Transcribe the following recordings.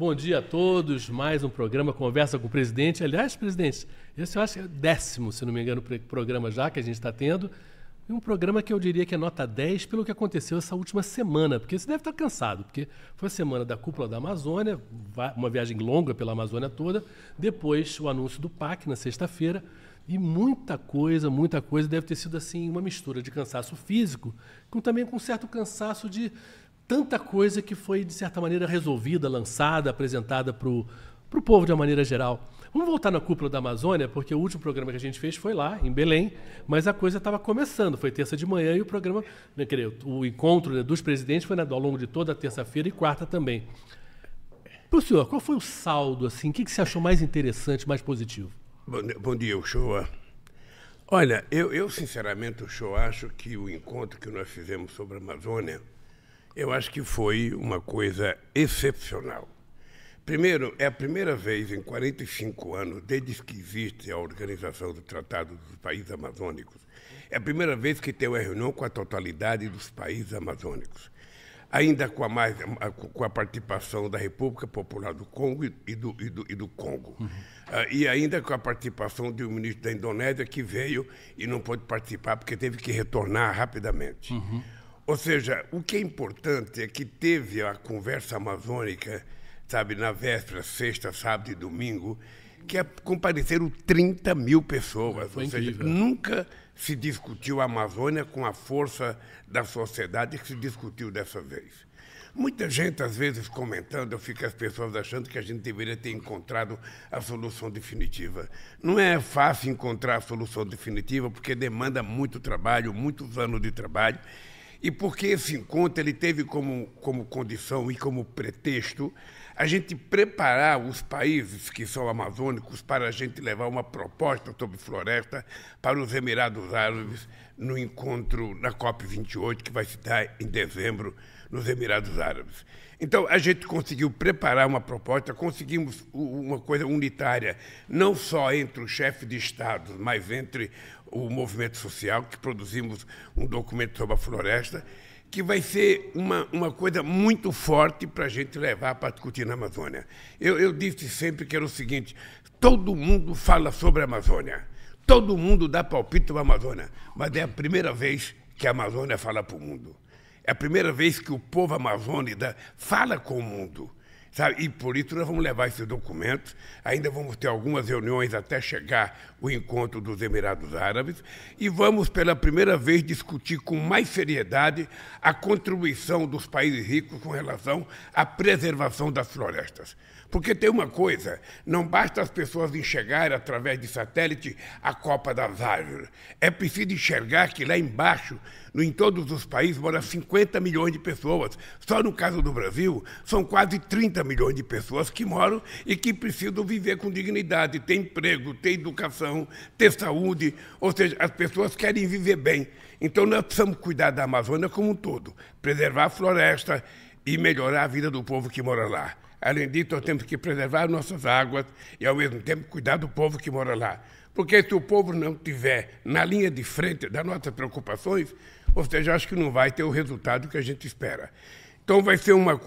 Bom dia a todos, mais um programa Conversa com o Presidente. Aliás, presidente, esse eu acho que é o 10º, se não me engano, programa já que a gente está tendo. E um programa que eu diria que é nota 10 pelo que aconteceu essa última semana, porque você deve estar cansado, porque foi a semana da Cúpula da Amazônia, uma viagem longa pela Amazônia toda, depois o anúncio do PAC na sexta-feira, e muita coisa deve ter sido assim uma mistura de cansaço físico, também com um certo cansaço de tanta coisa que foi, de certa maneira, resolvida, lançada, apresentada para o povo de uma maneira geral. Vamos voltar na Cúpula da Amazônia, porque o último programa que a gente fez foi lá, em Belém, mas a coisa estava começando, foi terça de manhã e o programa, o encontro dos presidentes foi ao longo de toda a terça-feira e quarta também. Para o senhor, qual foi o saldo, assim, o que você achou mais interessante, mais positivo? Bom dia, Uchoa. Olha, eu sinceramente, Uchoa, acho que o encontro que nós fizemos sobre a Amazônia, eu acho que foi uma coisa excepcional. Primeiro, é a primeira vez em 45 anos, desde que existe a organização do Tratado dos Países Amazônicos, é a primeira vez que tem uma reunião com a totalidade dos países amazônicos. Ainda com a participação da República Popular do Congo e do Congo. E ainda com a participação do ministro da Indonésia, que veio e não pôde participar porque teve que retornar rapidamente. Ou seja, o que é importante é que teve a conversa amazônica, sabe, na véspera, sexta, sábado e domingo, que compareceram 30 mil pessoas. Foi ou seja, incrível. Nunca se discutiu a Amazônia com a força da sociedade que se discutiu dessa vez. Muita gente, às vezes, comentando, eu fico as pessoas achando que a gente deveria ter encontrado a solução definitiva. Não é fácil encontrar a solução definitiva, porque demanda muito trabalho, muitos anos de trabalho, e porque esse encontro ele teve como condição e como pretexto a gente preparar os países que são amazônicos para a gente levar uma proposta sobre floresta para os Emirados Árabes no encontro na COP28, que vai se dar em dezembro nos Emirados Árabes. Então, a gente conseguiu preparar uma proposta, conseguimos uma coisa unitária, não só entre os chefes de Estado, mas entre o movimento social, que produzimos um documento sobre a floresta, que vai ser uma coisa muito forte para a gente levar para discutir na Amazônia. Eu disse sempre que era o seguinte: todo mundo fala sobre a Amazônia, todo mundo dá palpite sobre a Amazônia, mas é a primeira vez que a Amazônia fala para o mundo. É a primeira vez que o povo amazônida fala com o mundo. Sabe? E por isso nós vamos levar esses documentos, ainda vamos ter algumas reuniões até chegar o encontro dos Emirados Árabes e vamos pela primeira vez discutir com mais seriedade a contribuição dos países ricos com relação à preservação das florestas. Porque tem uma coisa, não basta as pessoas enxergarem através de satélite a copa das árvores. É preciso enxergar que lá embaixo, em todos os países, moram 50 milhões de pessoas. Só no caso do Brasil, são quase 30 milhões de pessoas que moram e que precisam viver com dignidade, ter emprego, ter educação, ter saúde. Ou seja, as pessoas querem viver bem. Então nós precisamos cuidar da Amazônia como um todo, preservar a floresta e melhorar a vida do povo que mora lá. Além disso, nós temos que preservar nossas águas e, ao mesmo tempo, cuidar do povo que mora lá. Porque se o povo não estiver na linha de frente das nossas preocupações, ou seja, acho que não vai ter o resultado que a gente espera. Então,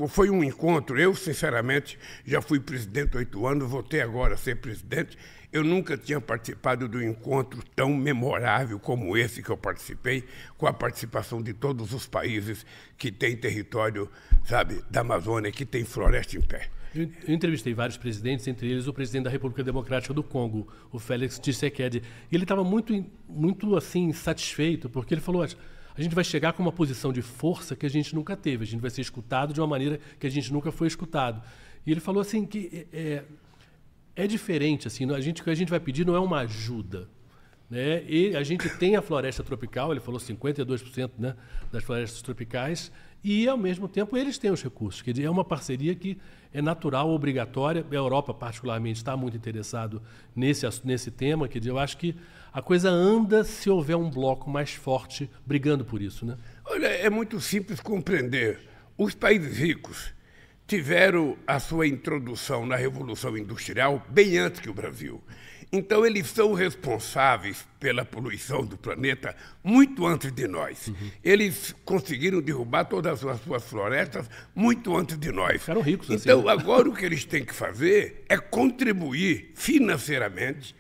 foi um encontro. Eu, sinceramente, já fui presidente há 8 anos, voltei agora a ser presidente. Eu nunca tinha participado de um encontro tão memorável como esse que eu participei, com a participação de todos os países que têm território, sabe, da Amazônia, que tem floresta em pé. Eu entrevistei vários presidentes, entre eles o presidente da República Democrática do Congo, o Félix Tshisekedi. E ele estava muito assim, satisfeito, porque ele falou: a gente vai chegar com uma posição de força que a gente nunca teve, a gente vai ser escutado de uma maneira que a gente nunca foi escutado. E ele falou assim que é diferente, assim, o que a gente vai pedir não é uma ajuda, né? E a gente tem a floresta tropical, ele falou 52%, né, das florestas tropicais, e, ao mesmo tempo, eles têm os recursos. Quer dizer, é uma parceria que é natural, obrigatória. A Europa, particularmente, está muito interessado nesse tema. Quer dizer, eu acho que a coisa anda se houver um bloco mais forte brigando por isso, né? Olha, é muito simples compreender. Os países ricos tiveram a sua introdução na Revolução Industrial bem antes que o Brasil. Então, eles são responsáveis pela poluição do planeta muito antes de nós. Eles conseguiram derrubar todas as suas florestas muito antes de nós. Ficaram ricos assim. Então, agora o que eles têm que fazer é contribuir financeiramente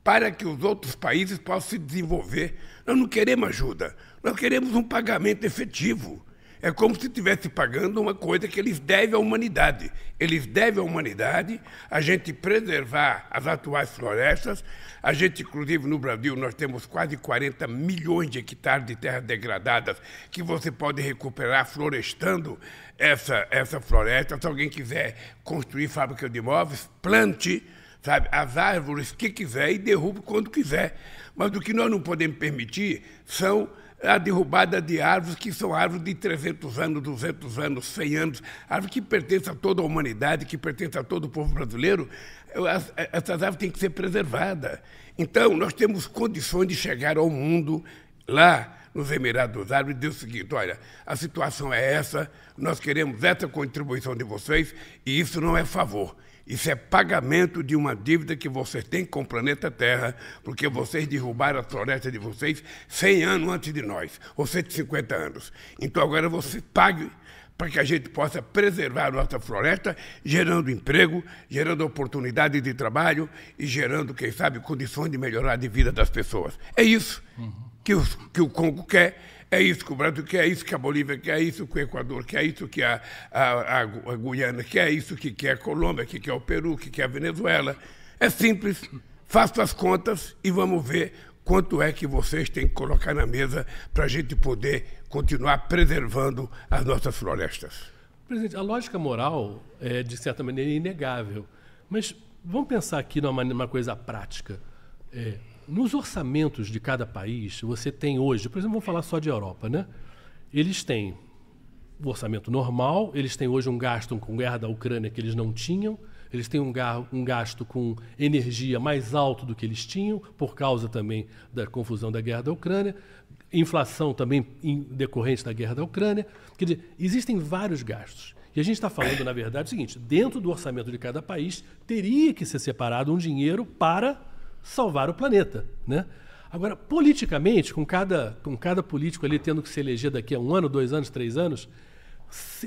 para que os outros países possam se desenvolver. Nós não queremos ajuda, nós queremos um pagamento efetivo. É como se estivesse pagando uma coisa que eles devem à humanidade. Eles devem à humanidade a gente preservar as atuais florestas. A gente, inclusive, no Brasil, nós temos quase 40 milhões de hectares de terras degradadas que você pode recuperar florestando essa floresta. Se alguém quiser construir fábrica de imóveis, plante, sabe, as árvores que quiser e derrube quando quiser. Mas o que nós não podemos permitir são a derrubada de árvores que são árvores de 300 anos, 200 anos, 100 anos, árvores que pertencem a toda a humanidade, que pertencem a todo o povo brasileiro. Essas árvores têm que ser preservadas. Então, nós temos condições de chegar ao mundo lá nos Emirados Árabes e dizer o seguinte: olha, a situação é essa, nós queremos essa contribuição de vocês e isso não é favor. Isso é pagamento de uma dívida que vocês têm com o planeta Terra, porque vocês derrubaram a floresta de vocês 100 anos antes de nós, ou 150 anos. Então agora você pague para que a gente possa preservar a nossa floresta, gerando emprego, gerando oportunidades de trabalho e gerando, quem sabe, condições de melhorar a vida das pessoas. É isso que o Congo quer. É isso que o Brasil quer, é isso que a Bolívia quer, é isso que o Equador quer, é isso que a Guiana quer, é isso que quer a Colômbia, que quer o Peru, que quer a Venezuela. É simples, faça as contas e vamos ver quanto é que vocês têm que colocar na mesa para a gente poder continuar preservando as nossas florestas. Presidente, a lógica moral é, de certa maneira, inegável. Mas vamos pensar aqui numa coisa prática. Nos orçamentos de cada país, você tem hoje, por exemplo, vamos falar só de Europa, né? Eles têm o orçamento normal, eles têm hoje um gasto com guerra da Ucrânia que eles não tinham, eles têm um gasto com energia mais alto do que eles tinham, por causa também da confusão da guerra da Ucrânia, inflação também decorrente da guerra da Ucrânia. Quer dizer, existem vários gastos. E a gente está falando, na verdade, o seguinte: dentro do orçamento de cada país, teria que ser separado um dinheiro para salvar o planeta, né? Agora, politicamente, com cada político ali tendo que se eleger daqui a 1 ano, 2 anos, 3 anos,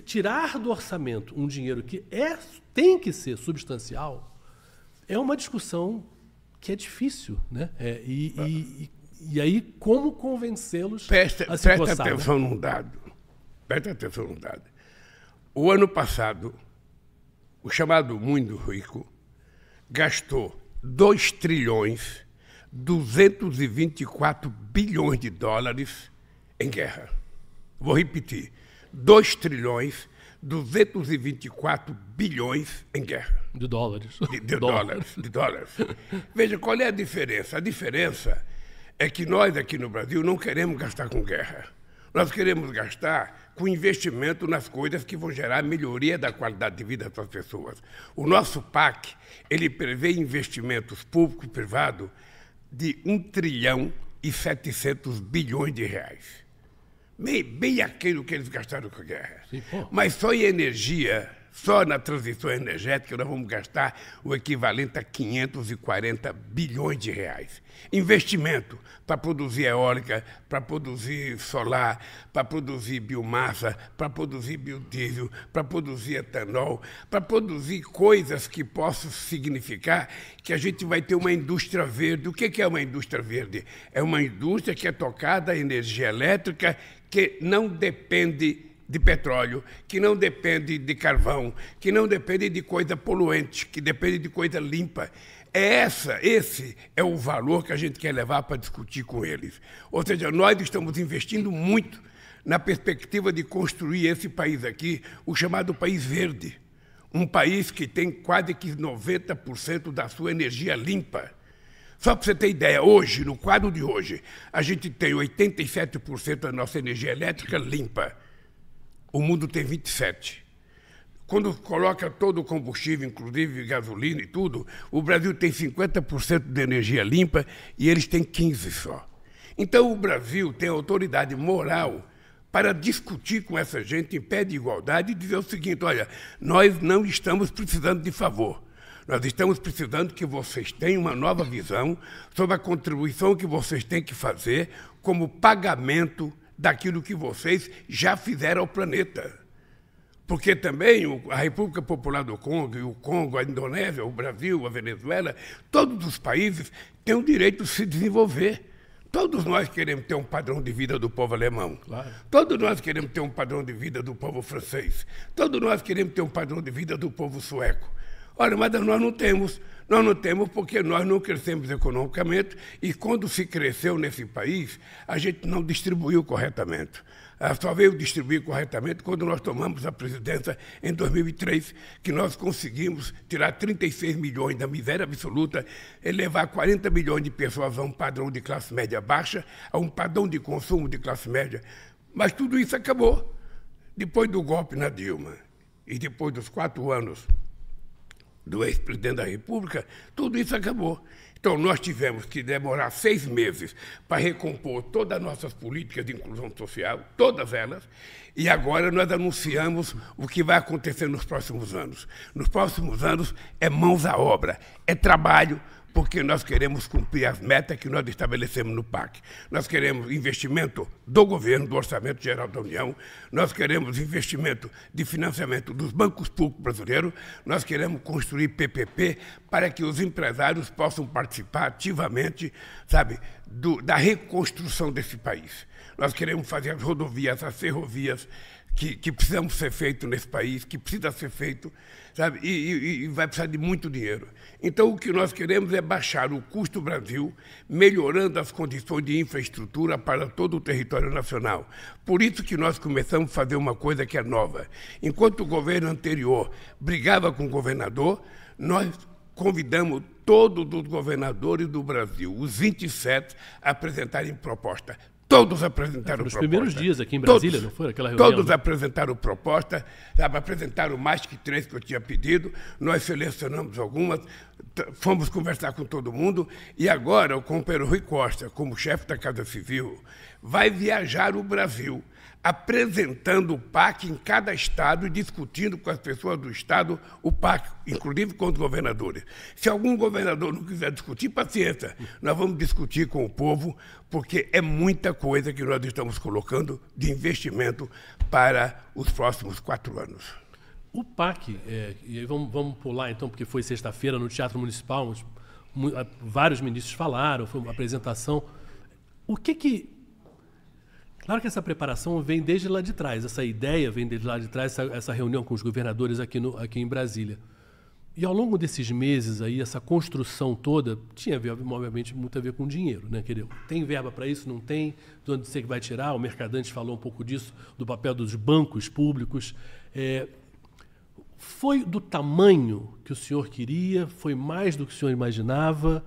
tirar do orçamento um dinheiro que tem que ser substancial é uma discussão que é difícil, né? E aí, como convencê-los a se Presta atenção num dado. Presta atenção num dado. O ano passado, o chamado mundo rico gastou 2 trilhões 224 bilhões de dólares em guerra. Vou repetir: 2 trilhões 224 bilhões em guerra. De dólares. De dólares. Veja, qual é a diferença? A diferença é que nós aqui no Brasil não queremos gastar com guerra. Nós queremos gastar com investimento nas coisas que vão gerar melhoria da qualidade de vida das pessoas. O nosso PAC, ele prevê investimentos público e privado de 1 trilhão e 700 bilhões de reais. Bem aquilo que eles gastaram com a guerra. Sim, mas só em energia, só na transição energética, nós vamos gastar o equivalente a 540 bilhões de reais. Investimento para produzir eólica, para produzir solar, para produzir biomassa, para produzir biodiesel, para produzir etanol, para produzir coisas que possam significar que a gente vai ter uma indústria verde. O que é uma indústria verde? É uma indústria que é tocada a energia elétrica, que não depende de petróleo, que não depende de carvão, que não depende de coisa poluente, que depende de coisa limpa. Esse é o valor que a gente quer levar para discutir com eles. Ou seja, nós estamos investindo muito na perspectiva de construir esse país aqui, o chamado país verde. Um país que tem quase que 90% da sua energia limpa. Só para você ter ideia, hoje, no quadro de hoje, a gente tem 87% da nossa energia elétrica limpa. O mundo tem 27%. Quando coloca todo o combustível, inclusive gasolina e tudo, o Brasil tem 50% de energia limpa e eles têm 15% só. Então o Brasil tem autoridade moral para discutir com essa gente em pé de igualdade e dizer o seguinte: olha, nós não estamos precisando de favor. Nós estamos precisando que vocês tenham uma nova visão sobre a contribuição que vocês têm que fazer como pagamento daquilo que vocês já fizeram ao planeta. Porque também a República Popular do Congo, e o Congo, a Indonésia, o Brasil, a Venezuela, todos os países têm o direito de se desenvolver. Todos nós queremos ter um padrão de vida do povo alemão. Claro. Todos nós queremos ter um padrão de vida do povo francês. Todos nós queremos ter um padrão de vida do povo sueco. Olha, mas nós não temos. Nós não temos porque nós não crescemos economicamente e quando se cresceu nesse país, a gente não distribuiu corretamente. Só veio distribuir corretamente quando nós tomamos a presidência em 2003, que nós conseguimos tirar 36 milhões da miséria absoluta e levar 40 milhões de pessoas a um padrão de classe média baixa, a um padrão de consumo de classe média. Mas tudo isso acabou. Depois do golpe na Dilma e depois dos 4 anos do ex-presidente da República, tudo isso acabou. Então, nós tivemos que demorar 6 meses para recompor todas as nossas políticas de inclusão social, todas elas, e agora nós anunciamos o que vai acontecer nos próximos anos. Nos próximos anos é mãos à obra, é trabalho, porque nós queremos cumprir as metas que nós estabelecemos no PAC. Nós queremos investimento do governo, do Orçamento Geral da União, nós queremos investimento de financiamento dos bancos públicos brasileiros, nós queremos construir PPP para que os empresários possam participar ativamente, sabe, da reconstrução desse país. Nós queremos fazer as rodovias, as ferrovias, que precisam ser feitos nesse país, que precisa ser feito, sabe? E vai precisar de muito dinheiro. Então, o que nós queremos é baixar o custo do Brasil, melhorando as condições de infraestrutura para todo o território nacional. Por isso que nós começamos a fazer uma coisa que é nova. Enquanto o governo anterior brigava com o governador, nós convidamos todos os governadores do Brasil, os 27, a apresentarem proposta. Todos apresentaram proposta. Nos primeiros dias aqui em Brasília, não foi aquela reunião? Todos apresentaram proposta, sabe, apresentaram mais que 3 que eu tinha pedido, nós selecionamos algumas, fomos conversar com todo mundo e agora o companheiro Rui Costa, como chefe da Casa Civil, vai viajar o Brasil, apresentando o PAC em cada estado e discutindo com as pessoas do estado o PAC, inclusive com os governadores. Se algum governador não quiser discutir, paciência, nós vamos discutir com o povo, porque é muita coisa que nós estamos colocando de investimento para os próximos 4 anos. O PAC, e aí vamos pular então, porque foi sexta-feira no Teatro Municipal, vários ministros falaram, foi uma apresentação. O que... Claro que essa preparação vem desde lá de trás, essa ideia vem desde lá de trás, essa reunião com os governadores aqui em Brasília. E ao longo desses meses aí, essa construção toda tinha, obviamente, muito a ver com dinheiro, né? Tem verba para isso? Não tem? De onde você vai tirar? O Mercadante falou um pouco disso, do papel dos bancos públicos. Foi do tamanho que o senhor queria? Foi mais do que o senhor imaginava?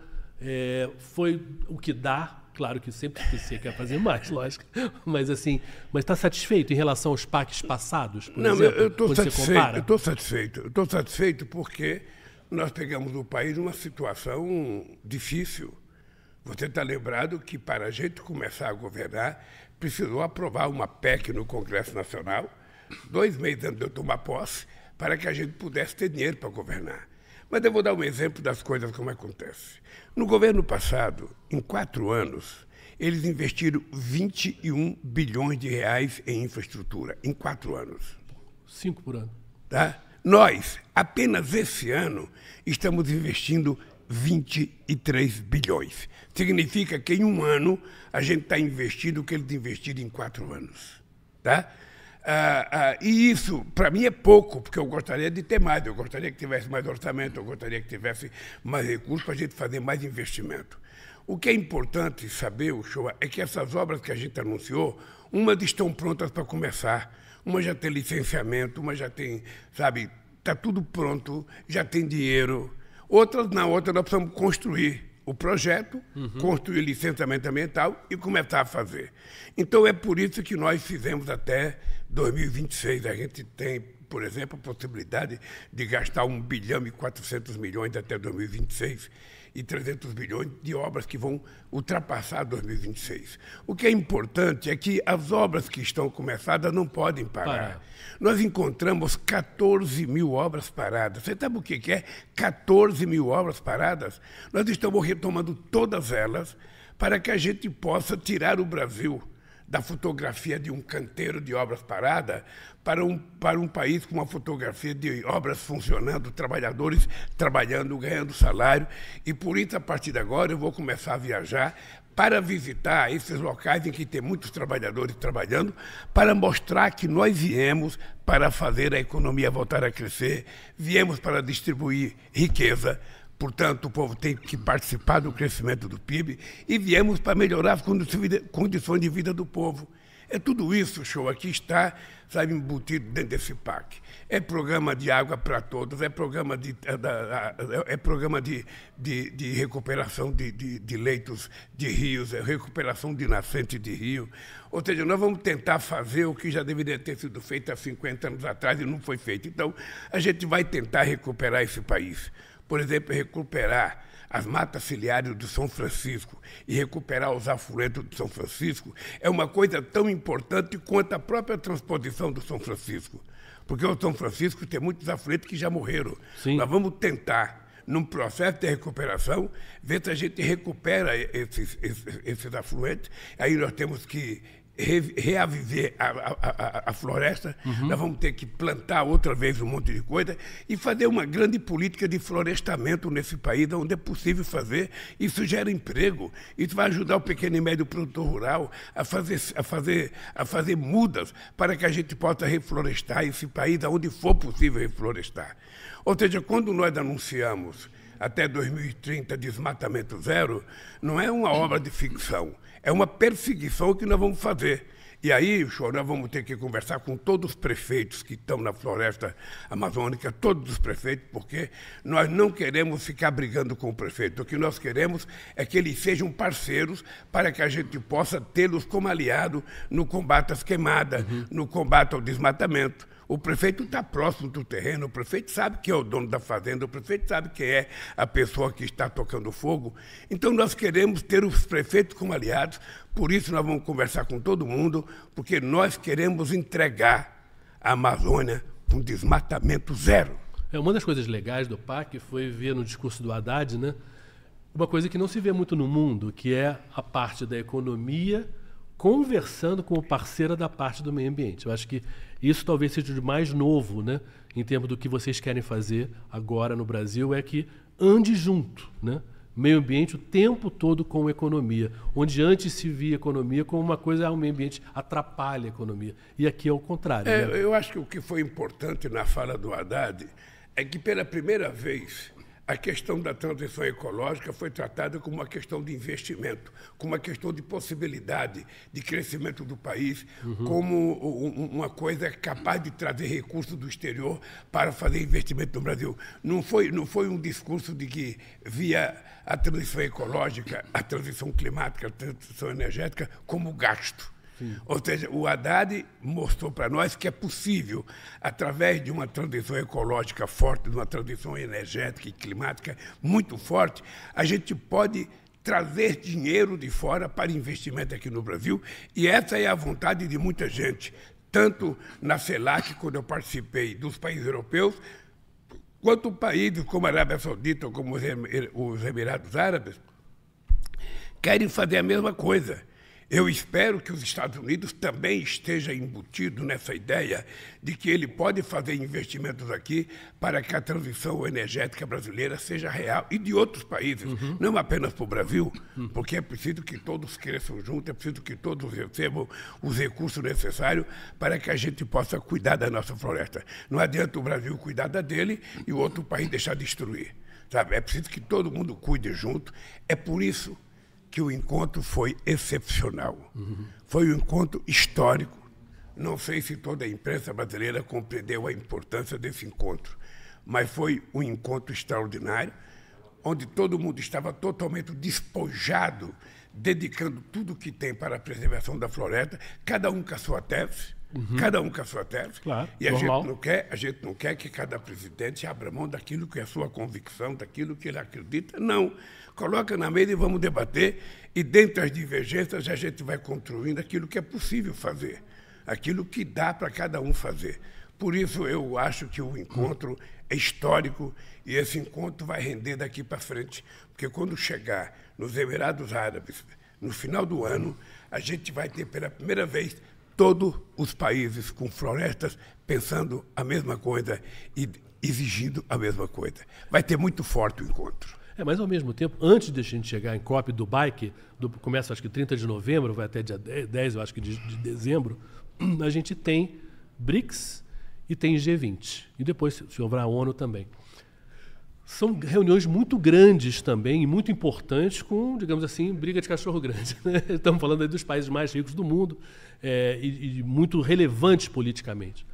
Foi o que dá? Claro que sempre você quer fazer mais, lógico. Mas assim, está satisfeito em relação aos PACs passados, por exemplo? Eu estou satisfeito. Eu estou satisfeito porque nós pegamos o país numa situação difícil. Você está lembrado que para a gente começar a governar, precisou aprovar uma PEC no Congresso Nacional, 2 meses antes de eu tomar posse, para que a gente pudesse ter dinheiro para governar. Mas eu vou dar um exemplo das coisas como acontece. No governo passado, em 4 anos, eles investiram 21 bilhões de reais em infraestrutura, em 4 anos. 5 por ano. Tá? Nós, apenas esse ano, estamos investindo 23 bilhões. Significa que em um ano a gente está investindo o que eles investiram em 4 anos. Tá? E isso, para mim, é pouco, porque eu gostaria de ter mais, eu gostaria que tivesse mais orçamento, eu gostaria que tivesse mais recursos para a gente fazer mais investimento. O que é importante saber, Uchoa, é que essas obras que a gente anunciou, umas estão prontas para começar, uma já tem licenciamento, uma já tem, sabe, está tudo pronto, já tem dinheiro. Outras, na outra, nós precisamos construir o projeto, construir licenciamento ambiental e começar a fazer. Então, é por isso que nós fizemos até 2026. A gente tem por exemplo, a possibilidade de gastar 1 bilhão e 400 milhões até 2026 e 300 bilhões de obras que vão ultrapassar 2026. O que é importante é que as obras que estão começadas não podem parar. Nós encontramos 14 mil obras paradas. Você sabe o que é 14 mil obras paradas? Nós estamos retomando todas elas para que a gente possa tirar o Brasil da fotografia de um canteiro de obras paradas para um país com uma fotografia de obras funcionando, trabalhadores trabalhando, ganhando salário. E por isso, a partir de agora, eu vou começar a viajar para visitar esses locais em que tem muitos trabalhadores trabalhando, para mostrar que nós viemos para fazer a economia voltar a crescer, viemos para distribuir riqueza. Portanto, o povo tem que participar do crescimento do PIB e viemos para melhorar as condições de vida do povo. É tudo isso, show, aqui está, sabe, embutido dentro desse PAC. É programa de água para todos, é programa de recuperação de leitos de rios, é recuperação de nascentes de rio. Ou seja, nós vamos tentar fazer o que já deveria ter sido feito há 50 anos atrás e não foi feito. Então, a gente vai tentar recuperar esse país. Por exemplo, recuperar as matas ciliares do São Francisco e recuperar os afluentes do São Francisco é uma coisa tão importante quanto a própria transposição do São Francisco. Porque o São Francisco tem muitos afluentes que já morreram. Sim. Nós vamos tentar, num processo de recuperação, ver se a gente recupera esses afluentes. Aí nós temos que reaviver a floresta, nós vamos ter que plantar outra vez um monte de coisa e fazer uma grande política de florestamento nesse país, onde é possível fazer. Isso gera emprego, isso vai ajudar o pequeno e médio produtor rural a fazer mudas para que a gente possa reflorestar esse país onde for possível reflorestar. Ou seja, quando nós anunciamos até 2030 desmatamento zero, não é uma obra de ficção, é uma perseguição que nós vamos fazer. E aí, nós vamos ter que conversar com todos os prefeitos que estão na floresta amazônica, todos os prefeitos, porque nós não queremos ficar brigando com o prefeito. O que nós queremos é que eles sejam parceiros para que a gente possa tê-los como aliado no combate às queimadas, no combate ao desmatamento. O prefeito está próximo do terreno, o prefeito sabe quem é o dono da fazenda, o prefeito sabe quem é a pessoa que está tocando fogo. Então, nós queremos ter os prefeitos como aliados, por isso nós vamos conversar com todo mundo, porque nós queremos entregar a Amazônia com desmatamento zero. Uma das coisas legais do PAC foi ver no discurso do Haddad, né, uma coisa que não se vê muito no mundo, que é a parte da economia conversando com o parceiro da parte do meio ambiente. Eu acho que isso talvez seja o mais novo, né, em termos do que vocês querem fazer agora no Brasil, é que ande junto, né? Meio ambiente o tempo todo com economia, onde antes se via economia como uma coisa, o meio ambiente atrapalha a economia. E aqui é o contrário. Né? Eu acho que o que foi importante na fala do Haddad é que, pela primeira vez, a questão da transição ecológica foi tratada como uma questão de investimento, como uma questão de possibilidade de crescimento do país, como uma coisa capaz de trazer recursos do exterior para fazer investimento no Brasil. Não foi um discurso de que via a transição ecológica, a transição climática, a transição energética como gasto. Sim. Ou seja, o Haddad mostrou para nós que é possível, através de uma transição ecológica forte, de uma transição energética e climática muito forte, a gente pode trazer dinheiro de fora para investimento aqui no Brasil, e essa é a vontade de muita gente, tanto na CELAC, quando eu participei, dos países europeus, quanto países como a Arábia Saudita ou como os Emirados Árabes, querem fazer a mesma coisa. Eu espero que os Estados Unidos também esteja embutido nessa ideia de que ele pode fazer investimentos aqui para que a transição energética brasileira seja real, e de outros países, não apenas para o Brasil, porque é preciso que todos cresçam juntos, é preciso que todos recebam os recursos necessários para que a gente possa cuidar da nossa floresta. Não adianta o Brasil cuidar da dele e o outro país deixar de destruir. Sabe? É preciso que todo mundo cuide junto. É por isso que o encontro foi excepcional. Foi um encontro histórico. Não sei se toda a imprensa brasileira compreendeu a importância desse encontro, mas foi um encontro extraordinário, onde todo mundo estava totalmente despojado, dedicando tudo o que tem para a preservação da floresta, cada um com a sua tese. cada um com a sua tese. Claro, e a normal. gente não quer que cada presidente abra mão daquilo que é a sua convicção, daquilo que ele acredita. Não. Coloca na mesa e vamos debater. E dentro das divergências a gente vai construindo aquilo que é possível fazer, aquilo que dá para cada um fazer. Por isso eu acho que o encontro é histórico e esse encontro vai render daqui para frente, porque quando chegar nos Emirados Árabes, no final do ano, a gente vai ter pela primeira vez todos os países com florestas pensando a mesma coisa e exigindo a mesma coisa. Vai ter muito forte o encontro. Mas ao mesmo tempo, antes de a gente chegar em COP Dubai, que começa acho que 30 de novembro, vai até dia 10, eu acho que de dezembro, a gente tem BRICS e tem G20. E depois se houver a ONU também. São reuniões muito grandes também e muito importantes com, digamos assim, briga de cachorro grande. Né? Estamos falando aí dos países mais ricos do mundo e muito relevantes politicamente.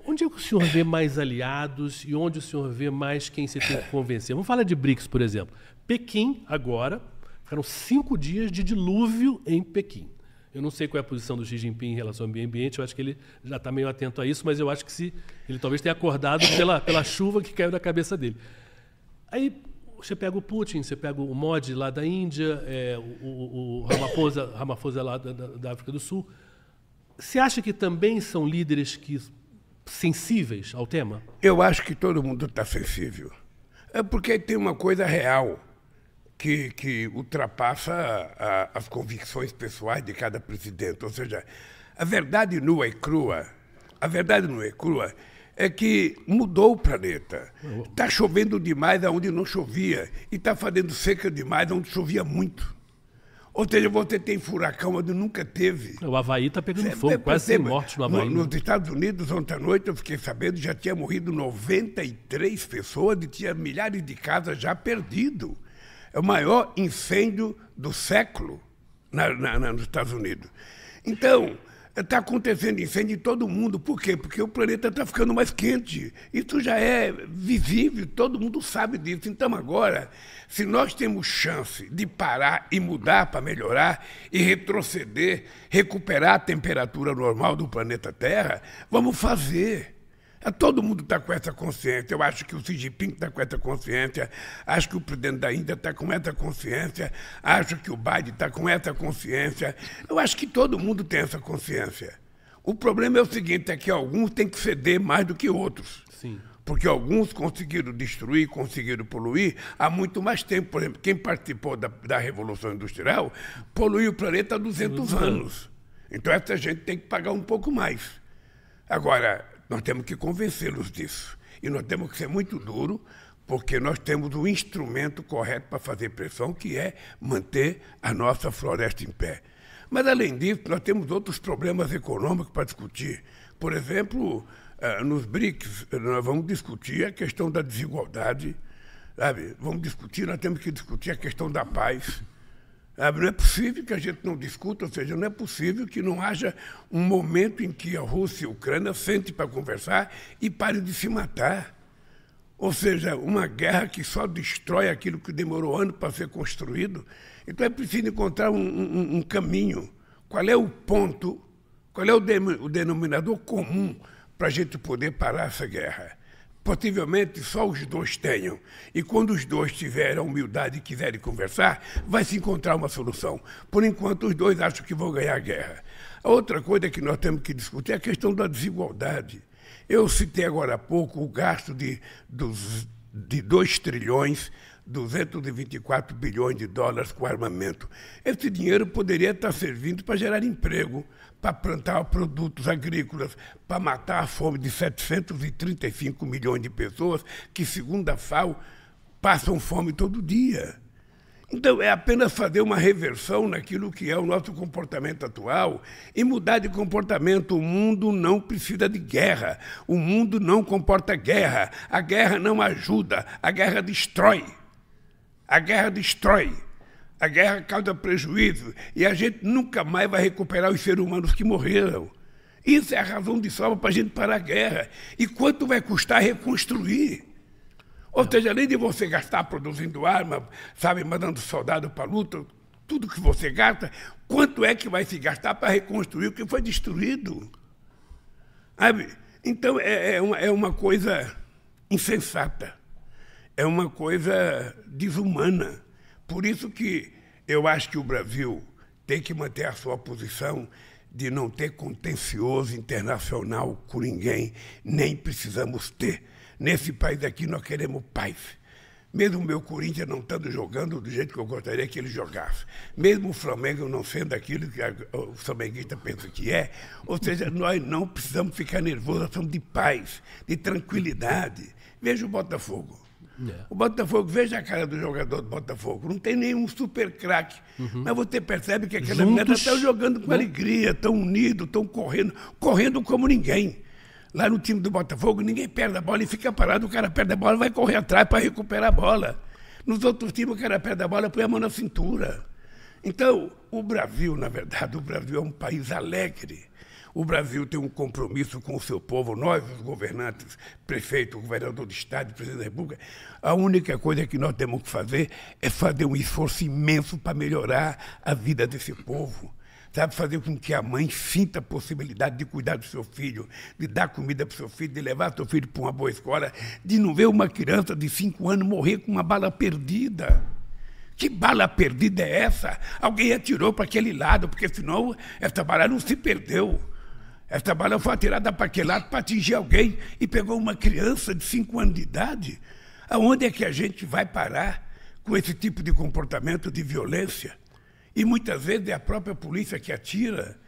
Onde é que o senhor vê mais aliados e onde o senhor vê mais quem você tem que convencer? Vamos falar de BRICS, por exemplo. Pequim, agora, ficaram 5 dias de dilúvio em Pequim. Eu não sei qual é a posição do Xi Jinping em relação ao meio ambiente, eu acho que ele já está meio atento a isso, mas eu acho que ele talvez tenha acordado pela chuva que caiu da cabeça dele. Aí você pega o Putin, você pega o Modi lá da Índia, o Ramaphosa lá da África do Sul. Você acha que também são líderes sensíveis ao tema? Eu acho que todo mundo está sensível. É porque tem uma coisa real que ultrapassa as convicções pessoais de cada presidente. Ou seja, a verdade nua e crua, é que mudou o planeta. Está chovendo demais onde não chovia e está fazendo seca demais onde chovia muito. Ou seja, você tem furacão onde nunca teve. O Havaí está pegando fogo, quase 100 mortes no Havaí. Nos Estados Unidos, ontem à noite, eu fiquei sabendo, já tinha morrido 93 pessoas e tinha milhares de casas já perdidas. É o maior incêndio do século nos Estados Unidos. Então, está acontecendo incêndio em todo mundo. Por quê? Porque o planeta está ficando mais quente. Isso já é visível, todo mundo sabe disso. Então, agora, se nós temos chance de parar e mudar para melhorar e retroceder, recuperar a temperatura normal do planeta Terra, vamos fazer. Todo mundo está com essa consciência. Eu acho que o Xi Jinping está com essa consciência, acho que o presidente da Índia está com essa consciência, acho que o Biden está com essa consciência. Eu acho que todo mundo tem essa consciência. O problema é o seguinte, é que alguns têm que ceder mais do que outros. Sim. Porque alguns conseguiram destruir, conseguiram poluir há muito mais tempo. Por exemplo, quem participou da Revolução Industrial poluiu o planeta há 200 anos. Então essa gente tem que pagar um pouco mais. Agora, nós temos que convencê-los disso. E nós temos que ser muito duros, porque nós temos o instrumento correto para fazer pressão, que é manter a nossa floresta em pé. Mas, além disso, nós temos outros problemas econômicos para discutir. Por exemplo, nos BRICS, nós vamos discutir a questão da desigualdade, sabe? Nós temos que discutir a questão da paz. Não é possível que a gente não discuta, ou seja, não é possível que não haja um momento em que a Rússia e a Ucrânia sentem para conversar e parem de se matar. Ou seja, uma guerra que só destrói aquilo que demorou anos para ser construído. Então é preciso encontrar um caminho. Qual é o ponto, qual é o denominador comum para a gente poder parar essa guerra? Possivelmente só os dois tenham. E quando os dois tiverem a humildade e quiserem conversar, vai se encontrar uma solução. Por enquanto, os dois acham que vão ganhar a guerra. A outra coisa que nós temos que discutir é a questão da desigualdade. Eu citei agora há pouco o gasto de 2 trilhões, 224 bilhões de dólares com armamento. Esse dinheiro poderia estar servindo para gerar emprego, para plantar produtos agrícolas, para matar a fome de 735 milhões de pessoas que, segundo a FAO, passam fome todo dia. Então, é apenas fazer uma reversão naquilo que é o nosso comportamento atual e mudar de comportamento. O mundo não precisa de guerra. O mundo não comporta guerra. A guerra não ajuda. A guerra destrói. A guerra destrói. A guerra causa prejuízo e a gente nunca mais vai recuperar os seres humanos que morreram. Isso é a razão de sobra para a gente parar a guerra. E quanto vai custar reconstruir? Ou seja, além de você gastar produzindo arma, sabe, mandando soldado para a luta, tudo que você gasta, quanto é que vai se gastar para reconstruir o que foi destruído? Sabe? Então, é uma coisa insensata, é uma coisa desumana. Por isso que eu acho que o Brasil tem que manter a sua posição de não ter contencioso internacional com ninguém, nem precisamos ter. Nesse país aqui nós queremos paz. Mesmo o meu Corinthians não estando jogando do jeito que eu gostaria que ele jogasse. Mesmo o Flamengo não sendo aquilo que o flamenguista pensa que é. Ou seja, nós não precisamos ficar nervosos, nós somos de paz, de tranquilidade. Veja o Botafogo. O Botafogo, veja a cara do jogador do Botafogo. Não tem nenhum super craque. Mas você percebe que aquela menina está jogando com alegria, estão unidos, estão correndo como ninguém. Lá no time do Botafogo, ninguém perde a bola e fica parado. O cara perde a bola e vai correr atrás para recuperar a bola. Nos outros times, o cara perde a bola e põe a mão na cintura. Então, o Brasil, na verdade, o Brasil é um país alegre. O Brasil tem um compromisso com o seu povo. Nós, os governantes, prefeito, governador do Estado, presidente da República, a única coisa que nós temos que fazer é fazer um esforço imenso para melhorar a vida desse povo. Sabe, fazer com que a mãe sinta a possibilidade de cuidar do seu filho, de dar comida para o seu filho, de levar seu filho para uma boa escola, de não ver uma criança de 5 anos morrer com uma bala perdida. Que bala perdida é essa? Alguém atirou para aquele lado, porque senão essa bala não se perdeu. Essa bala foi atirada para aquele lado para atingir alguém e pegou uma criança de 5 anos de idade. Aonde é que a gente vai parar com esse tipo de comportamento de violência? E muitas vezes é a própria polícia que atira.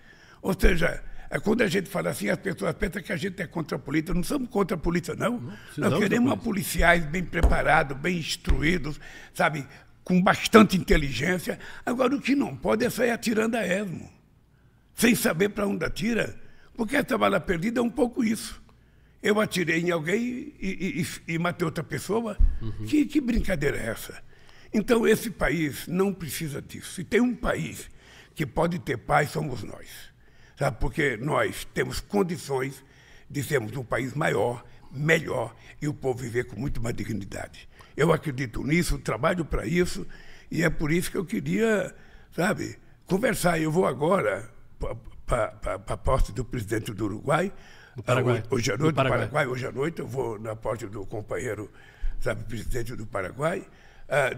Ou seja, quando a gente fala assim, as pessoas pensam que a gente é contra a polícia. Não somos contra a polícia, não. Nós queremos policiais bem preparados, bem instruídos, sabe, com bastante inteligência. Agora, o que não pode é sair atirando a esmo, sem saber para onde atira, porque essa bala perdida é um pouco isso. Eu atirei em alguém e matei outra pessoa. Que brincadeira é essa? Então, esse país não precisa disso. Se tem um país que pode ter paz, somos nós. Sabe? Porque nós temos condições de sermos um país maior, melhor, e o povo viver com muito mais dignidade. Eu acredito nisso, trabalho para isso, e é por isso que eu queria, sabe, conversar. Eu vou agora para a posse do presidente do Uruguai, hoje à noite, do Paraguai. Hoje à noite eu vou na posse do companheiro, sabe, presidente do Paraguai.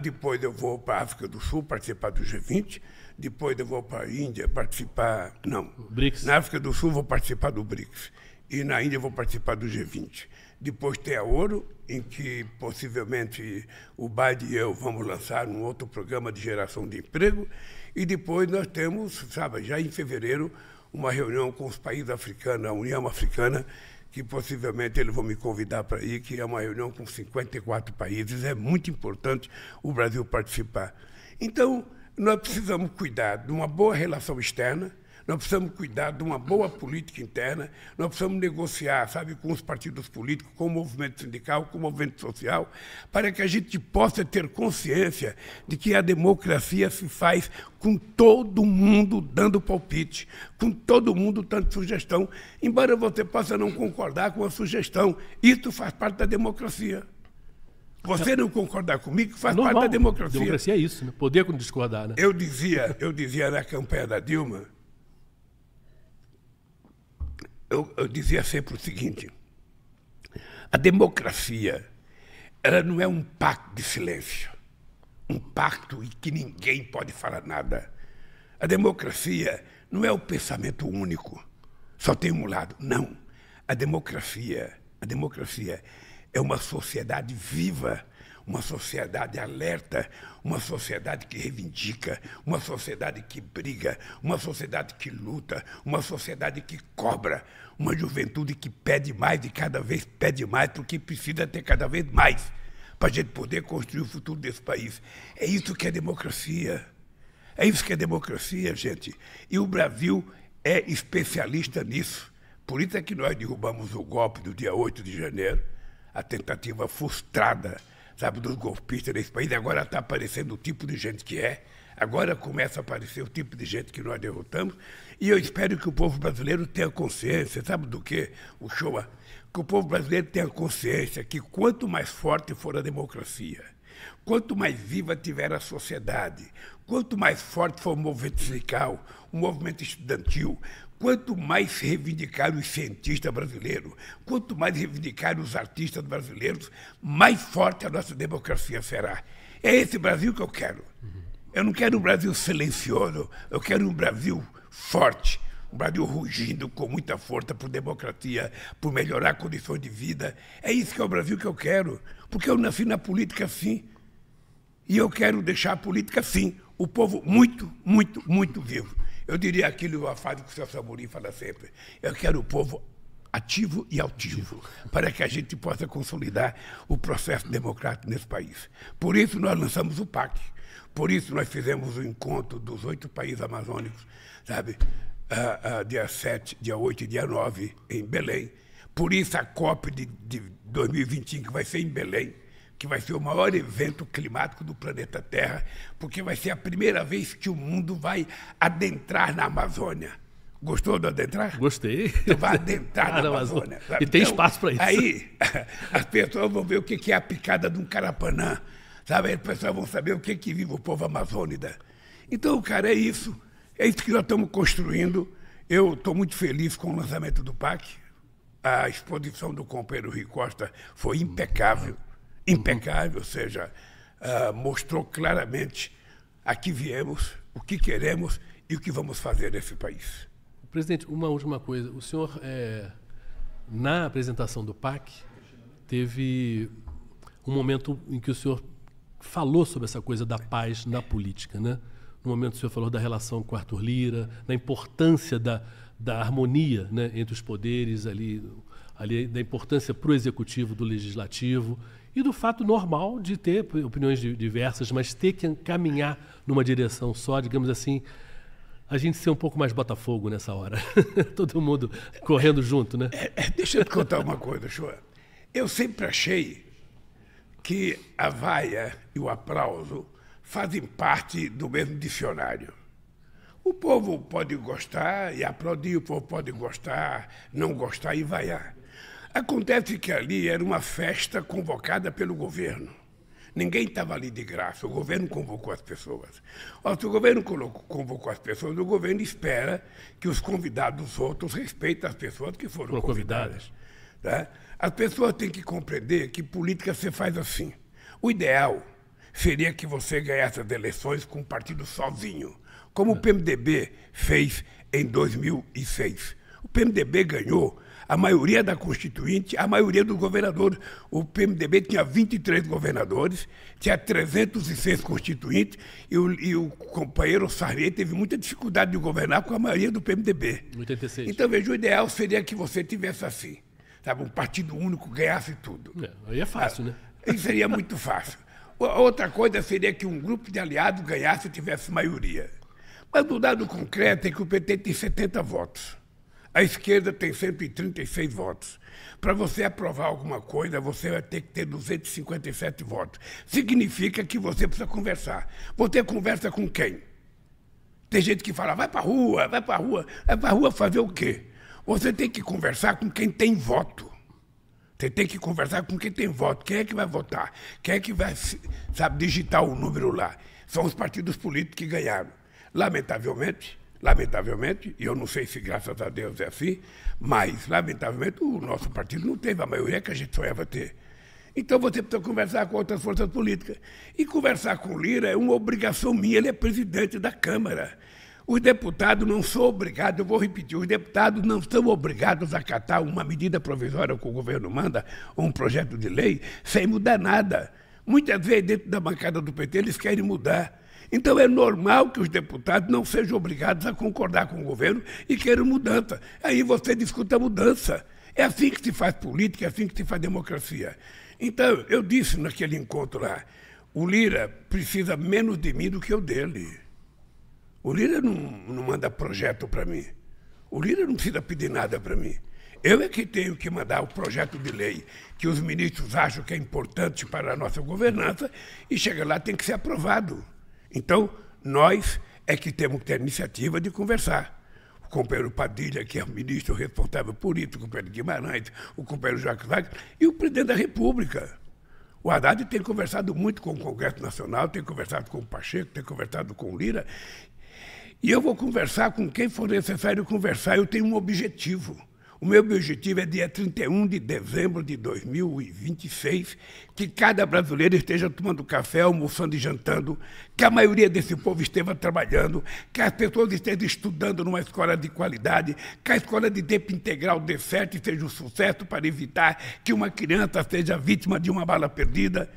Depois eu vou para a África do Sul participar do G20. Depois eu vou para a Índia participar... Não, BRICS. Na África do Sul vou participar do BRICS. E na Índia vou participar do G20. Depois tem a Ouro, em que possivelmente o Biden e eu vamos lançar um outro programa de geração de emprego. E depois nós temos, sabe, já em fevereiro, uma reunião com os países africanos, a União Africana, que possivelmente eles vão me convidar para ir, que é uma reunião com 54 países. É muito importante o Brasil participar. Então, nós precisamos cuidar de uma boa relação externa, nós precisamos cuidar de uma boa política interna, nós precisamos negociar, sabe, com os partidos políticos, com o movimento sindical, com o movimento social, para que a gente possa ter consciência de que a democracia se faz com todo mundo dando palpite, com todo mundo dando sugestão, embora você possa não concordar com a sugestão. Isso faz parte da democracia. Você não concordar comigo faz parte da democracia. Democracia é isso, né? Poder com discordar, né? Eu dizia na campanha da Dilma, eu dizia sempre o seguinte: a democracia, ela não é um pacto de silêncio, um pacto em que ninguém pode falar nada. A democracia não é o pensamento único, só tem um lado. Não. A democracia é uma sociedade viva, uma sociedade alerta, uma sociedade que reivindica, uma sociedade que briga, uma sociedade que luta, uma sociedade que cobra, uma juventude que pede mais e cada vez pede mais, porque precisa ter cada vez mais para a gente poder construir o futuro desse país. É isso que é democracia. É isso que é democracia, gente. E o Brasil é especialista nisso. Por isso é que nós derrubamos o golpe do dia 8 de janeiro, a tentativa frustrada, sabe, dos golpistas desse país. Agora está aparecendo o tipo de gente que é. Agora começa a aparecer o tipo de gente que nós derrotamos. E eu espero que o povo brasileiro tenha consciência, sabe do quê? O show, que o povo brasileiro tenha consciência que quanto mais forte for a democracia, quanto mais viva tiver a sociedade, quanto mais forte for o movimento sindical, o movimento estudantil, quanto mais se reivindicar os cientistas brasileiros, quanto mais reivindicar os artistas brasileiros, mais forte a nossa democracia será. É esse Brasil que eu quero. Eu não quero um Brasil silencioso, eu quero um Brasil forte, um Brasil rugindo com muita força por democracia, por melhorar a condição de vida. É isso que é o Brasil que eu quero, porque eu nasci na política assim. E eu quero deixar a política assim, o povo muito, muito, muito vivo. Eu diria aquilo, a frase que o Celso Amorim fala sempre, eu quero o povo ativo e altivo, para que a gente possa consolidar o processo democrático nesse país. Por isso nós lançamos o PAC, por isso nós fizemos o encontro dos 8 países amazônicos, sabe, dia 7, dia 8 e dia 9 em Belém. Por isso a COP de 2025 vai ser em Belém, que vai ser o maior evento climático do planeta Terra, porque vai ser a primeira vez que o mundo vai adentrar na Amazônia. Gostou de adentrar? Gostei. Então vai adentrar na Amazônia. Sabe? E tem espaço para isso. Aí as pessoas vão ver o que é a picada de um carapanã. Sabe? Aí as pessoas vão saber o que vive o povo amazônida. Então, cara, é isso. É isso que nós estamos construindo. Eu estou muito feliz com o lançamento do PAC. A exposição do companheiro Rui Costa foi impecável. Impecável, ou seja, mostrou claramente a que viemos, o que queremos e o que vamos fazer nesse país. Presidente, uma última coisa. O senhor, na apresentação do PAC, teve um momento em que o senhor falou sobre essa coisa da paz na política, né? No momento o senhor falou da relação com Arthur Lira, da importância da harmonia, né, entre os poderes, ali da importância para o executivo do legislativo e do fato normal de ter opiniões diversas, mas ter que caminhar numa direção só, digamos assim, a gente ser um pouco mais Botafogo nessa hora. Todo mundo correndo junto, né? Deixa eu te contar uma coisa, Shoa. Eu sempre achei que a vaia e o aplauso fazem parte do mesmo dicionário. O povo pode gostar e aplaudir, o povo pode gostar, não gostar e vaiar. Acontece que ali era uma festa convocada pelo governo. Ninguém estava ali de graça, o governo convocou as pessoas. Se o governo convocou as pessoas, o governo espera que os convidados outros respeitem as pessoas que foram convidadas. Tá? As pessoas têm que compreender que política você faz assim. O ideal seria que você ganhasse as eleições com um partido sozinho, como o PMDB fez em 2006. O PMDB ganhou a maioria da Constituinte, a maioria dos governadores. O PMDB tinha 23 governadores, tinha 306 constituintes, e o companheiro Sarney teve muita dificuldade de governar com a maioria do PMDB. 86. Então, veja, o ideal seria que você tivesse assim, sabe, um partido único ganhasse tudo. Aí é fácil, né? Isso seria muito fácil. Outra coisa seria que um grupo de aliados ganhasse e tivesse maioria. Mas o dado concreto é que o PT tem 70 votos. A esquerda tem 136 votos. Para você aprovar alguma coisa, você vai ter que ter 257 votos. Significa que você precisa conversar. Você conversa com quem? Tem gente que fala, vai para a rua, vai para a rua. Vai para a rua fazer o quê? Você tem que conversar com quem tem voto. Você tem que conversar com quem tem voto. Quem é que vai votar? Quem é que vai, sabe, digitar o número lá? São os partidos políticos que ganharam. Lamentavelmente, e eu não sei se graças a Deus é assim, mas, lamentavelmente, o nosso partido não teve a maioria que a gente sonhava ter. Então você precisa conversar com outras forças políticas. E conversar com o Lira é uma obrigação minha, ele é presidente da Câmara. Os deputados não são obrigados, eu vou repetir, os deputados não são obrigados a acatar uma medida provisória que o governo manda, ou um projeto de lei, sem mudar nada. Muitas vezes, dentro da bancada do PT, eles querem mudar. Então é normal que os deputados não sejam obrigados a concordar com o governo e queiram mudança. Aí você discuta a mudança. É assim que se faz política, é assim que se faz democracia. Então, eu disse naquele encontro lá, o Lira precisa menos de mim do que eu dele. O Lira não manda projeto para mim. O Lira não precisa pedir nada para mim. Eu é que tenho que mandar o projeto de lei que os ministros acham que é importante para a nossa governança e chega lá, tem que ser aprovado. Então, nós é que temos que ter a iniciativa de conversar. O companheiro Padilha, que é o ministro responsável por isso, o companheiro Guimarães, o companheiro Jacques Wagner e o presidente da República. O Haddad tem conversado muito com o Congresso Nacional, tem conversado com o Pacheco, tem conversado com o Lira. E eu vou conversar com quem for necessário conversar. Eu tenho um objetivo. O meu objetivo é dia 31 de dezembro de 2026, que cada brasileiro esteja tomando café, almoçando e jantando, que a maioria desse povo esteja trabalhando, que as pessoas estejam estudando numa escola de qualidade, que a escola de tempo integral dê certo e seja um sucesso para evitar que uma criança seja vítima de uma bala perdida.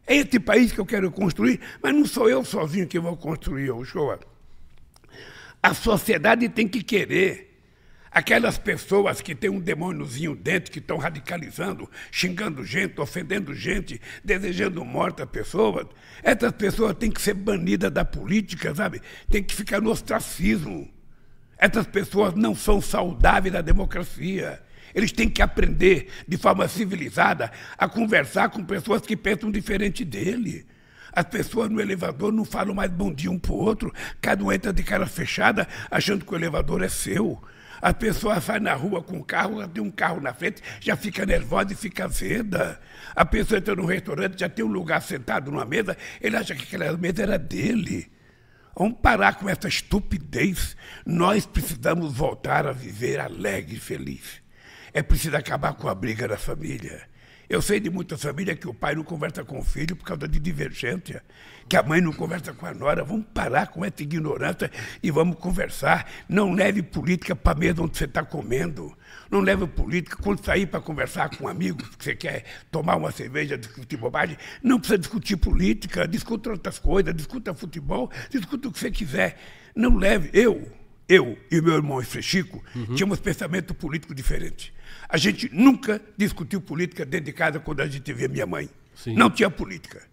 É esse país que eu quero construir, mas não sou eu sozinho que vou construir, Uchoa. A sociedade tem que querer. Aquelas pessoas que têm um demôniozinho dentro, que estão radicalizando, xingando gente, ofendendo gente, desejando morte a pessoas, essas pessoas têm que ser banidas da política, sabe? Tem que ficar no ostracismo. Essas pessoas não são saudáveis da democracia. Eles têm que aprender, de forma civilizada, a conversar com pessoas que pensam diferente dele. As pessoas no elevador não falam mais bom dia um para o outro, cada um entra de cara fechada, achando que o elevador é seu. As pessoas saem na rua com um carro, tem um carro na frente, já fica nervosa e fica azeda. A pessoa entra num restaurante, já tem um lugar sentado numa mesa, ele acha que aquela mesa era dele. Vamos parar com essa estupidez. Nós precisamos voltar a viver alegre e feliz. É preciso acabar com a briga da família. Eu sei de muitas famílias que o pai não conversa com o filho por causa de divergência, que a mãe não conversa com a nora. Vamos parar com essa ignorância e vamos conversar. Não leve política para a mesa onde você está comendo. Não leve política quando sair para conversar com um amigo, que você quer tomar uma cerveja, discutir bobagem. Não precisa discutir política, discuta outras coisas, discuta futebol, discuta o que você quiser. Não leve. Eu e o meu irmão Frechico tínhamos pensamento político diferente. A gente nunca discutiu política dentro de casa quando a gente via minha mãe. Sim. Não tinha política.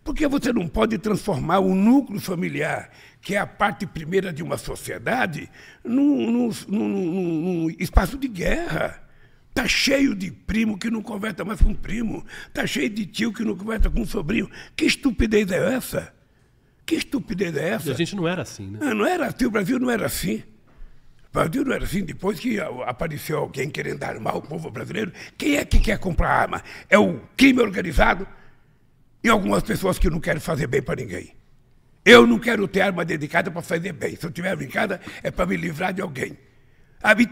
Porque você não pode transformar o núcleo familiar, que é a parte primeira de uma sociedade, num espaço de guerra. Está cheio de primo que não conversa mais com primo. Está cheio de tio que não conversa com sobrinho. Que estupidez é essa? Que estupidez é essa? E a gente não era assim, né? Não era assim, o Brasil não era assim. O Brasil não era assim. Depois que apareceu alguém querendo armar o povo brasileiro, quem é que quer comprar arma? É o crime organizado e algumas pessoas que não querem fazer bem para ninguém. Eu não quero ter arma dedicada para fazer bem. Se eu tiver brincada, é para me livrar de alguém.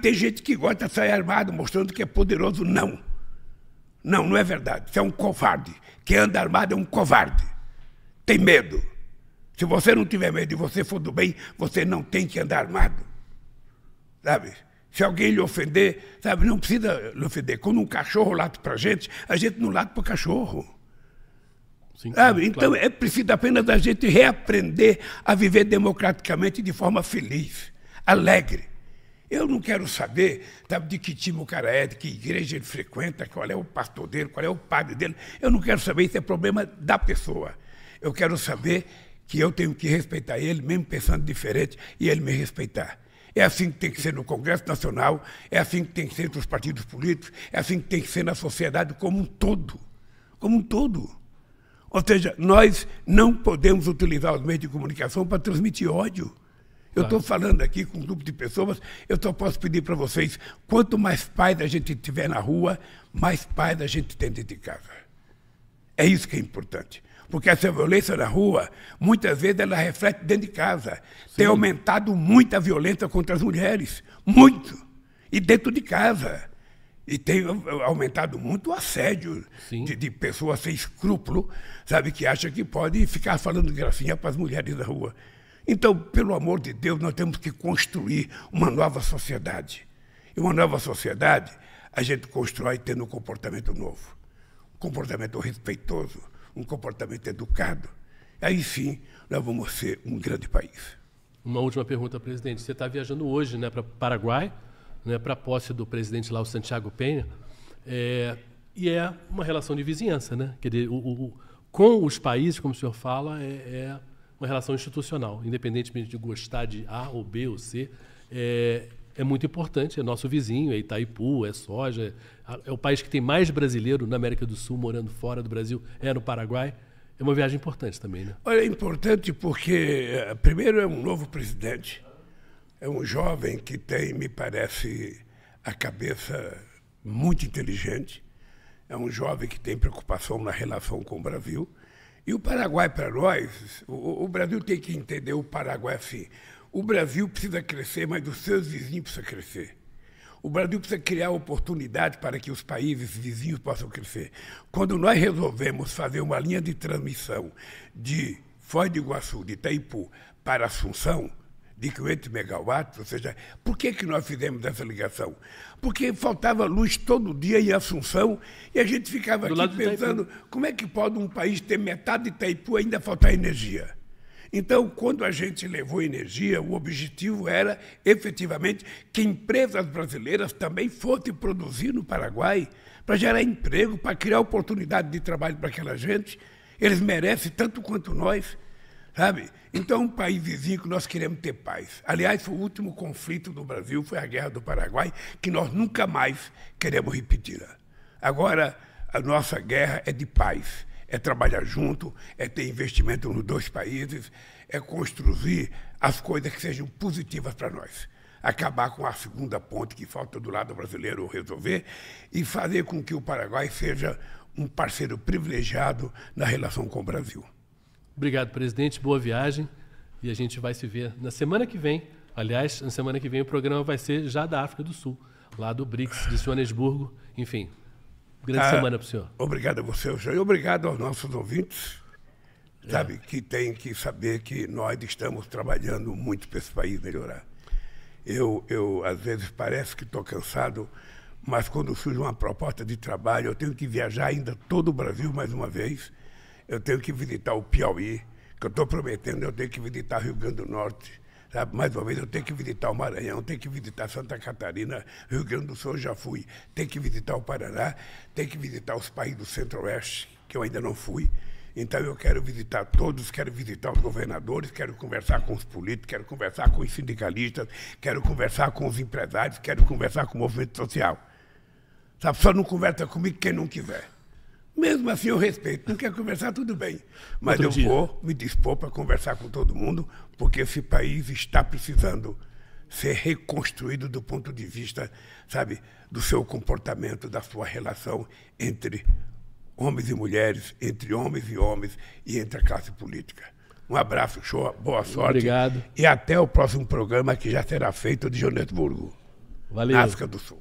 Tem gente que gosta de sair armado, mostrando que é poderoso. Não. Não é verdade. Você é um covarde. Quem anda armado é um covarde. Tem medo. Se você não tiver medo e você for do bem, você não tem que andar armado. Sabe? Se alguém lhe ofender, sabe, não precisa lhe ofender. Quando um cachorro late para a gente não late para o cachorro. Sim, sabe? Então é preciso apenas a gente reaprender a viver democraticamente de forma feliz, alegre. Eu não quero saber, sabe, de que time o cara é, de que igreja ele frequenta, qual é o pastor dele, qual é o padre dele. Eu não quero saber, isso é problema da pessoa. Eu quero saber que eu tenho que respeitar ele, mesmo pensando diferente, e ele me respeitar. É assim que tem que ser no Congresso Nacional, é assim que tem que ser entre os partidos políticos, é assim que tem que ser na sociedade como um todo. Como um todo. Ou seja, nós não podemos utilizar os meios de comunicação para transmitir ódio. Eu estou falando aqui com um grupo de pessoas, eu só posso pedir para vocês, quanto mais paz a gente tiver na rua, mais paz a gente tem dentro de casa. É isso que é importante. Porque essa violência na rua, muitas vezes, ela reflete dentro de casa. Sim. Tem aumentado muito a violência contra as mulheres. Muito. E dentro de casa. E tem aumentado muito o assédio de pessoas sem escrúpulo, sabe, que acham que pode ficar falando gracinha para as mulheres da rua. Então, pelo amor de Deus, nós temos que construir uma nova sociedade. E uma nova sociedade a gente constrói tendo um comportamento novo. Um comportamento respeitoso. Um comportamento educado. Aí sim, nós vamos ser um grande país. Uma última pergunta, presidente. Você está viajando hoje, né, para o Paraguai, né, para a posse do presidente lá, o Santiago Peña, e é uma relação de vizinhança, né? Quer dizer, com os países, como o senhor fala, é uma relação institucional, independentemente de gostar de A ou B ou C, é muito importante, é nosso vizinho, é Itaipu, é soja, é o país que tem mais brasileiro na América do Sul morando fora do Brasil, é no Paraguai. É uma viagem importante também, né? Olha, é importante porque, primeiro, é um novo presidente, é um jovem que tem, me parece, a cabeça muito inteligente, é um jovem que tem preocupação na relação com o Brasil E o Paraguai, para nós, o Brasil tem que entender o Paraguai assim. O Brasil precisa crescer, mas os seus vizinhos precisam crescer. O Brasil precisa criar oportunidades para que os países vizinhos possam crescer. Quando nós resolvemos fazer uma linha de transmissão de Foz do Iguaçu, de Itaipu, para Assunção, de 500 megawatts, ou seja, por que nós fizemos essa ligação? Porque faltava luz todo dia em Assunção e a gente ficava aqui pensando como é que pode um país ter metade de Itaipu e ainda faltar energia. Então, quando a gente levou energia, o objetivo era, efetivamente, que empresas brasileiras também fossem produzir no Paraguai para gerar emprego, para criar oportunidade de trabalho para aquela gente. Eles merecem tanto quanto nós. Sabe? Então, um país vizinho que nós queremos ter paz. Aliás, o último conflito do Brasil foi a Guerra do Paraguai, que nós nunca mais queremos repetir. Agora, a nossa guerra é de paz, é trabalhar junto, é ter investimento nos dois países, é construir as coisas que sejam positivas para nós. Acabar com a segunda ponte que falta do lado brasileiro resolver e fazer com que o Paraguai seja um parceiro privilegiado na relação com o Brasil. Obrigado, presidente. Boa viagem. E a gente vai se ver na semana que vem. Aliás, na semana que vem o programa vai ser já da África do Sul, lá do BRICS, de Joanesburgo. Enfim, grande semana para o senhor. Obrigado a você, e obrigado aos nossos ouvintes, sabe, que tem que saber que nós estamos trabalhando muito para esse país melhorar. Eu às vezes, parece que estou cansado, mas quando surge uma proposta de trabalho, eu tenho que viajar ainda todo o Brasil mais uma vez. Eu tenho que visitar o Piauí, que eu estou prometendo, eu tenho que visitar Rio Grande do Norte, sabe? Mais uma vez, eu tenho que visitar o Maranhão, tenho que visitar Santa Catarina, Rio Grande do Sul eu já fui, tenho que visitar o Paraná, tenho que visitar os países do Centro-Oeste, que eu ainda não fui. Então eu quero visitar todos, quero visitar os governadores, quero conversar com os políticos, quero conversar com os sindicalistas, quero conversar com os empresários, quero conversar com o movimento social. Sabe? Só não conversa comigo quem não quiser. Mesmo assim eu respeito, não quer conversar, tudo bem. Mas eu vou me dispor para conversar com todo mundo, porque esse país está precisando ser reconstruído do ponto de vista, sabe, do seu comportamento, da sua relação entre homens e mulheres, entre homens e entre a classe política. Um abraço, show, boa sorte. Obrigado. E até o próximo programa que já será feito de Joanesburgo, Valeu. África do Sul.